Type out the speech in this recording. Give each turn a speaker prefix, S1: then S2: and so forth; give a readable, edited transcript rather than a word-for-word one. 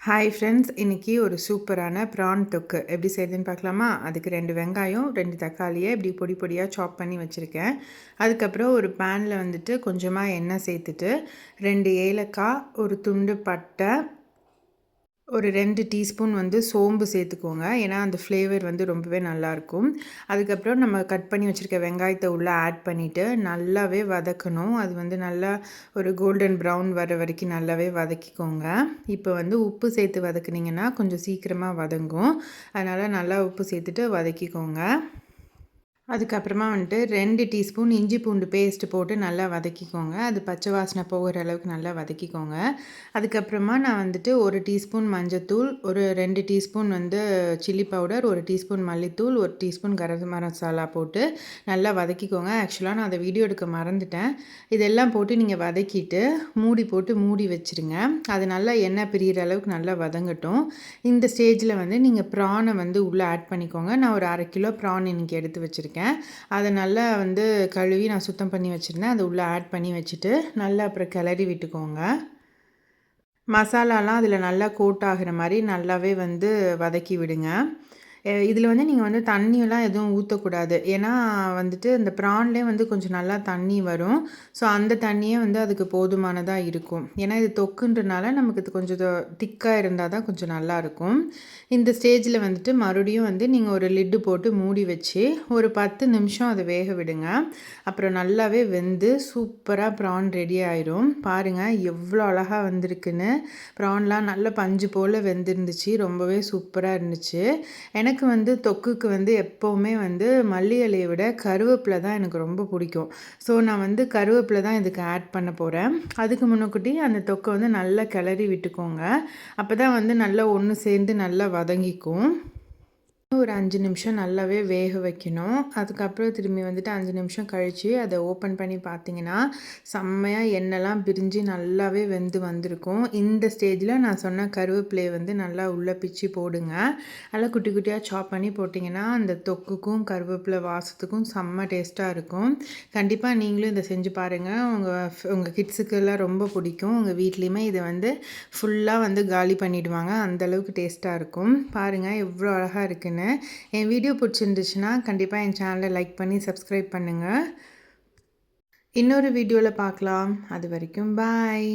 S1: Hi friends, இன்றைக்கி ஒரு சூப்பரான ப்ரான் தொக்கு எப்படி செய்யுதுன்னு பார்க்கலாமா? அதுக்கு 2 வெங்காயம் 2 தக்காளியை இப்படி பொடி பொடியாக சாப் பண்ணி வச்சுருக்கேன். அதுக்கப்புறம் ஒரு பேனில் வந்துட்டு கொஞ்சமாக எண்ணெய் சேர்த்துட்டு 2 ஏலக்காய், ஒரு துண்டு பட்டை, ஒரு 2 டீஸ்பூன் சோம்பு சேர்த்துக்கோங்க. ஏன்னா அந்த ஃப்ளேவர் ரொம்பவே நல்லாயிருக்கும். அதுக்கப்புறம் நம்ம கட் பண்ணி வச்சுருக்க வெங்காயத்தை உள்ளே ஆட் பண்ணிவிட்டு நல்லாவே வதக்கணும். அது நல்லா ஒரு கோல்டன் ப்ரவுன் வர வரைக்கும் நல்லாவே வதக்கிக்கோங்க. இப்போ உப்பு சேர்த்து வதக்குனிங்கன்னா கொஞ்சம் சீக்கிரமாக வதங்கும். அதனால் நல்லா உப்பு சேர்த்துட்டு வதக்கிக்கோங்க. அதுக்கப்புறமா 2 டீஸ்பூன் இஞ்சி பூண்டு பேஸ்ட் போட்டு நல்லா வதக்கிக்கோங்க. அது பச்சை வாசனை போகிற அளவுக்கு நல்லா வதக்கிக்கோங்க. அதுக்கப்புறமா நான் 1 டீஸ்பூன் மஞ்சத்தூள், ஒரு 2 டீஸ்பூன் சில்லி பவுடர், 1 டீஸ்பூன் மல்லித்தூள், 1 டீஸ்பூன் கரம் மசாலா போட்டு நல்லா வதக்கிக்கோங்க. ஆக்சுவலாக நான் அதை வீடியோ எடுக்க மறந்துட்டேன். இதெல்லாம் போட்டு நீங்கள் வதக்கிட்டு மூடி போட்டு மூடி வச்சுருங்க. அது நல்லா எண்ணெய் பிரியிற அளவுக்கு நல்லா வதங்கட்டும். இந்த ஸ்டேஜில் நீங்கள் ப்ரானை உள்ளே ஆட் பண்ணிக்கோங்க. நான் ஒரு 1/2 கிலோ ப்ரான் இன்றைக்கி எடுத்து வச்சுருக்கேன். அதை நல்லா கழுவி நான் சுத்தம் பண்ணி வச்சுருந்தேன். அதை உள்ளே ஆட் பண்ணி வச்சுட்டு நல்லா அப்புறம் கிளறி விட்டுக்கோங்க. மசாலாலாம் அதில் நல்லா கோட் ஆகிற மாதிரி நல்லாவே வதக்கி விடுங்க. இதில் நீங்கள் தண்ணியெல்லாம் எதுவும் ஊற்றக்கூடாது. ஏன்னா இந்த ப்ரான்லேயே கொஞ்சம் நல்லா தண்ணி வரும். ஸோ அந்த தண்ணியே அதுக்கு போதுமானதாக இருக்கும். ஏன்னா இது தொக்குன்றனால நமக்கு இது கொஞ்சம் திக்காக இருந்தால் தான் கொஞ்சம் நல்லாயிருக்கும். இந்த ஸ்டேஜில் மறுபடியும் நீங்கள் ஒரு லிட்டு போட்டு மூடி வச்சு ஒரு 10 நிமிஷம் அதை வேக விடுங்க. அப்புறம் நல்லாவே வெந்து சூப்பராக ப்ரான் ரெடி ஆயிரும். பாருங்கள் எவ்வளோ அழகாக வந்திருக்குன்னு. ப்ரான்லாம் நல்ல பஞ்சு போல் வெந்திருந்துச்சு. ரொம்பவே சூப்பராக இருந்துச்சு. எனக்கு தொக்குக்கு எப்போவுமே மல்லி இலையை விட கருவேப்பிலை தான் எனக்கு ரொம்ப பிடிக்கும். ஸோ நான் கருவேப்பிலை தான் இதுக்கு ஆட் பண்ண போகிறேன். அதுக்கு முன்னக்கூட்டி அந்த தொக்கை நல்லா கிளறி விட்டுக்கோங்க. அப்போ தான் நல்லா ஒன்று சேர்ந்து நல்லா வதங்கிக்கும். ஒரு 5 நிமிஷம் நல்லாவே வேக வைக்கணும். அதுக்கப்புறம் திரும்பி 5 நிமிஷம் கழித்து அதை ஓப்பன் பண்ணி பார்த்தீங்கன்னா செம்மையாக எண்ணெய்லாம் பிரிஞ்சு நல்லாவே வெந்து வந்திருக்கும். இந்த ஸ்டேஜில் நான் சொன்ன கருவேப்பிலையை நல்லா உள்ளே பிச்சு போடுங்க. நல்லா குட்டி குட்டியாக சாப் பண்ணி போட்டிங்கன்னா அந்த தொக்குக்கும் கருவேப்பிலை வாசத்துக்கும் செம்ம டேஸ்ட்டாக இருக்கும். கண்டிப்பாக நீங்களும் இதை செஞ்சு பாருங்கள். உங்கள் கிட்ஸுக்கெல்லாம் ரொம்ப பிடிக்கும். உங்கள் வீட்லேயுமே இதை ஃபுல்லாக காலி பண்ணிவிடுவாங்க. அந்தளவுக்கு டேஸ்ட்டாக இருக்கும். பாருங்கள் எவ்வளோ அழகாக இருக்குன்னு. என் வீடியோ பிடிச்சிருந்துச்சுன்னா கண்டிப்பாக என் சேனலை லைக் பண்ணி சப்ஸ்கிரைப் பண்ணுங்கள். இன்னொரு வீடியோவில் பார்க்கலாம். அது வரைக்கும் பாய்.